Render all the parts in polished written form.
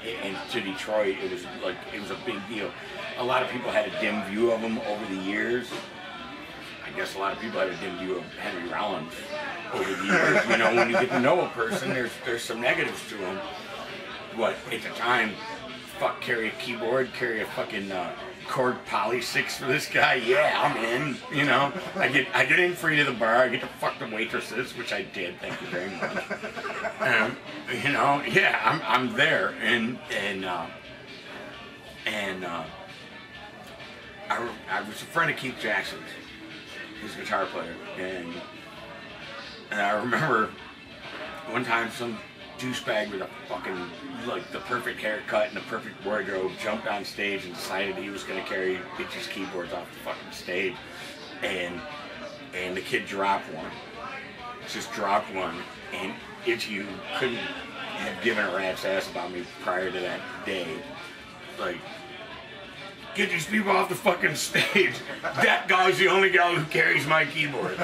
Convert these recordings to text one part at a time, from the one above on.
and to Detroit, it was a big deal. A lot of people had a dim view of him over the years. I guess a lot of people had a dim view of Henry Rollins over the years. You know, when you get to know a person, there's some negatives to him. But at the time, fuck, carry a keyboard, carry a fucking Korg Poly 6 for this guy. Yeah, I'm in. You know, I get in free to the bar. I get to fuck the waitresses, which I did. Thank you very much. You know, yeah, I'm there, and I was a friend of Keith Jackson's, his guitar player, and I remember one time some douchebag with a fucking, like, the perfect haircut and the perfect wardrobe jumped on stage and decided he was going to carry Itchy's keyboards off the fucking stage, and the kid dropped one, just dropped one, and Itchy, who couldn't have given a rat's ass about me prior to that day, like, get these people off the fucking stage. That guy's the only guy who carries my keyboard.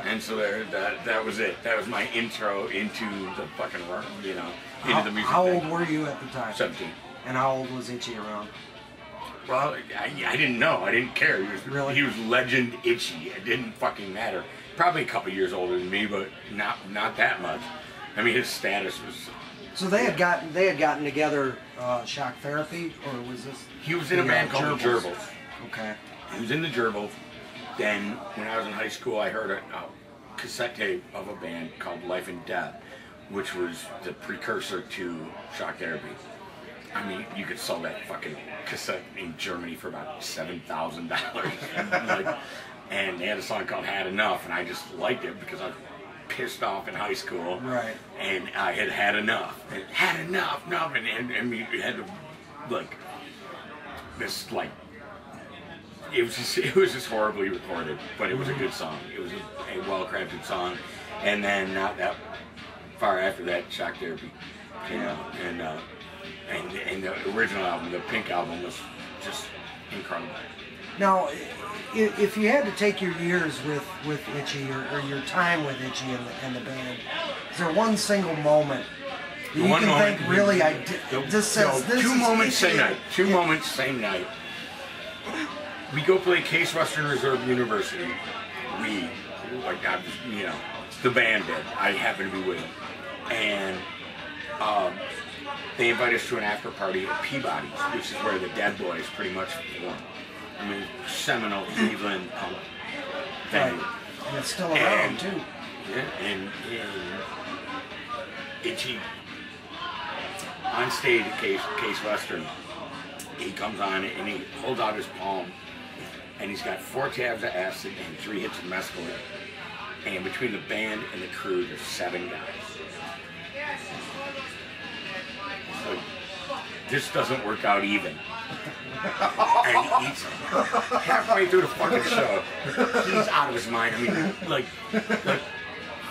And so that was it. That was my intro into the fucking, you know, into the music. How old were you at the time? 17. And how old was Itchy around? Well, I didn't know. I didn't care. He was legend Itchy. It didn't fucking matter. Probably a couple years older than me, but not that much. I mean, his status was. So they had gotten together, Shock Therapy, or was this? He was in a band called the Gerbils. Okay. He was in the Gerbils. Then, when I was in high school, I heard a cassette tape of a band called Life and Death, which was the precursor to Shock Therapy. I mean, you could sell that fucking cassette in Germany for about $7,000. Like, and they had a song called Had Enough, and I just liked it because I was pissed off in high school. Right. And I had enough. And had enough, and you had to, like, this, like, it was just horribly recorded, but it was a good song. It was a well-crafted song. And then not that far after that, Shock Therapy came out, and the original album, the Pink album, was just incredible. Now, if you had to take your years with Itchy, or your time with Itchy and the band, is there one single moment that you can think, really, two moments same night. Two moments same night. We go play Case Western Reserve University. You know, the band did. I happened to be with them. And they invite us to an after party at Peabody's, which is where the Dead Boys pretty much formed. I mean, seminal Cleveland punk venue. Right. And it's still around, too. Yeah, and Itchy, on stage at Case Western, he comes on and he holds out his palm, and he's got 4 tabs of acid and 3 hits of mescaline. And between the band and the crew, there's 7 guys. So this doesn't work out even. And he eats halfway through the fucking show. He's out of his mind. I mean, like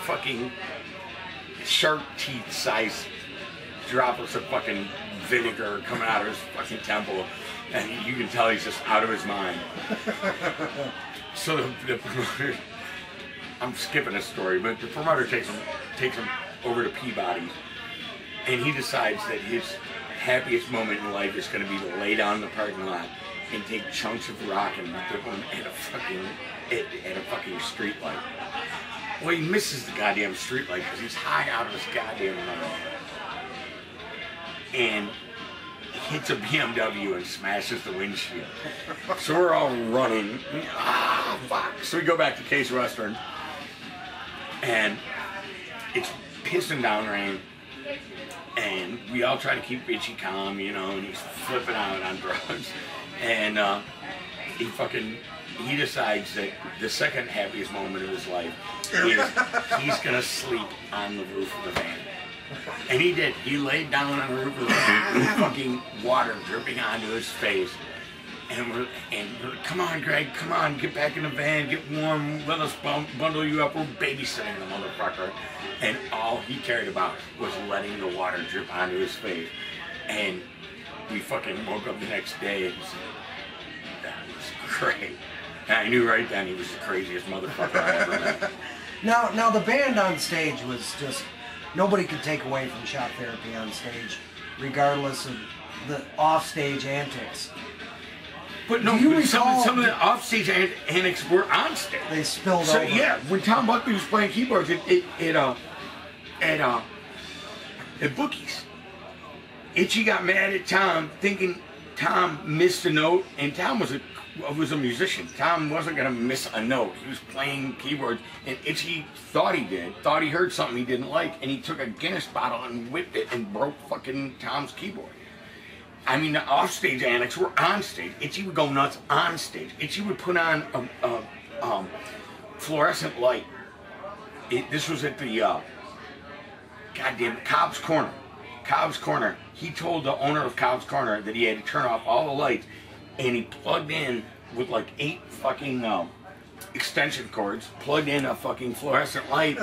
fucking shark teeth size droplets of fucking vinegar coming out of his fucking temple, and you can tell he's just out of his mind. So the promoter, I'm skipping a story, but the promoter takes him over to Peabody, and he decides that his happiest moment in life is going to be to lay down in the parking lot and take chunks of rock and dip them at a fucking street light. Well, he misses the goddamn street light because he's high out of his goddamn mind. And hits a BMW and smashes the windshield. So we're all running. Ah, fuck. So we go back to Case Western, and it's pissing down rain. And we all try to keep Itchy calm, you know, and he's flipping out on drugs. And he decides that the second happiest moment of his life is he's going to sleep on the roof of the van. And he did. He laid down on the roof of the van with fucking water dripping onto his face. And we're like, come on, Greg, come on, get back in the van, get warm, let us bundle you up. We're babysitting the motherfucker. And all he cared about was letting the water drip onto his face. And we fucking woke up the next day and said, that was great. And I knew right then he was the craziest motherfucker I ever met. Now the band on stage was just, nobody could take away from Shock Therapy on stage regardless of the offstage antics. But no, some of the offstage antics were on stage. They spilled so, over. Yeah, when Tom Buckley was playing keyboards at Bookies, Itchy got mad at Tom, thinking Tom missed a note, and Tom was a musician. Tom wasn't gonna miss a note. He was playing keyboards, and Itchy thought he heard something he didn't like, and he took a Guinness bottle and whipped it and broke fucking Tom's keyboard. I mean, the offstage antics were on stage. Itchy would go nuts on stage. Itchy would put on a fluorescent light. This was at the goddamn Cobb's Corner. Cobb's Corner. He told the owner of Cobb's Corner that he had to turn off all the lights, and he plugged in with like 8 fucking extension cords, plugged in a fucking fluorescent light,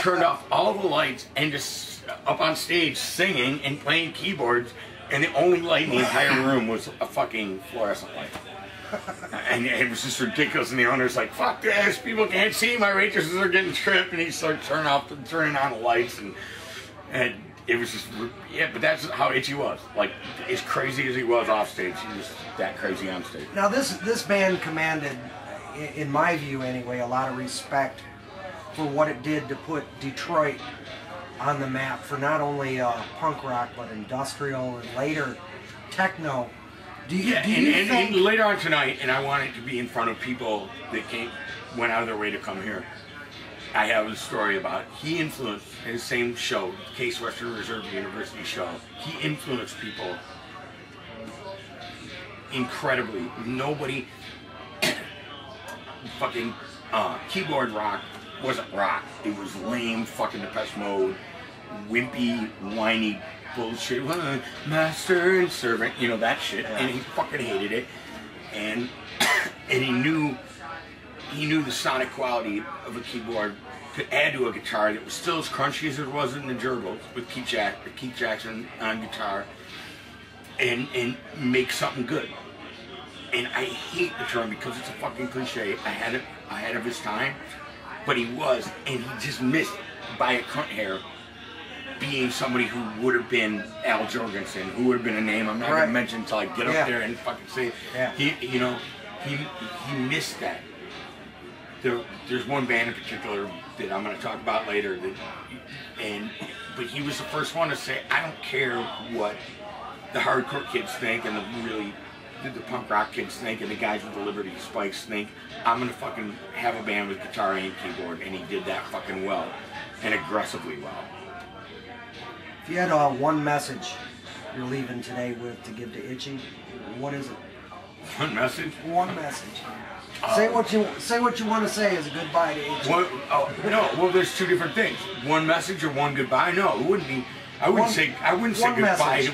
turned off all the lights, and just up on stage singing and playing keyboards, and the only light in the entire room was a fucking fluorescent light. And it was just ridiculous, and the owner's like, fuck this, people can't see, my waitresses are getting tripped, and he started turning on the lights, and it was just, yeah, but that's how Itchy was. Like, as crazy as he was off stage, he was that crazy on stage. Now this band commanded, in my view anyway, a lot of respect for what it did to put Detroit on the map for not only punk rock, but industrial and later techno. Do you think... and later on tonight, and I want it to be in front of people that went out of their way to come here, I have a story about he influenced, in the same show, Case Western Reserve University show, he influenced people incredibly. Nobody, fucking keyboard rock wasn't rock. It was lame fucking Depeche Mode, wimpy, whiny bullshit. Master and servant, you know, that shit. And he fucking hated it. And he knew the sonic quality of a keyboard could add to a guitar that was still as crunchy as it was in the Gerbils with Keith Jackson on guitar, and make something good. And I hate the term because it's a fucking cliche. Ahead of his time, but he was, and he just missed by a cunt hair being somebody who would have been Al Jorgensen, who would have been a name I'm not going to mention until I get up there and fucking say it. He missed that. There's one band in particular that I'm going to talk about later, but he was the first one to say, I don't care what the hardcore kids think and the punk rock kids think and the guys with the Liberty Spikes think. I'm going to fucking have a band with guitar and keyboard, and he did that fucking well, and aggressively well. If you had one message you're leaving today with to give to Itchy, what is it? One message? One message. Say what you want to say as a goodbye to Itchy. No, well, there's two different things. One message or one goodbye. No, it wouldn't be. I wouldn't say goodbye.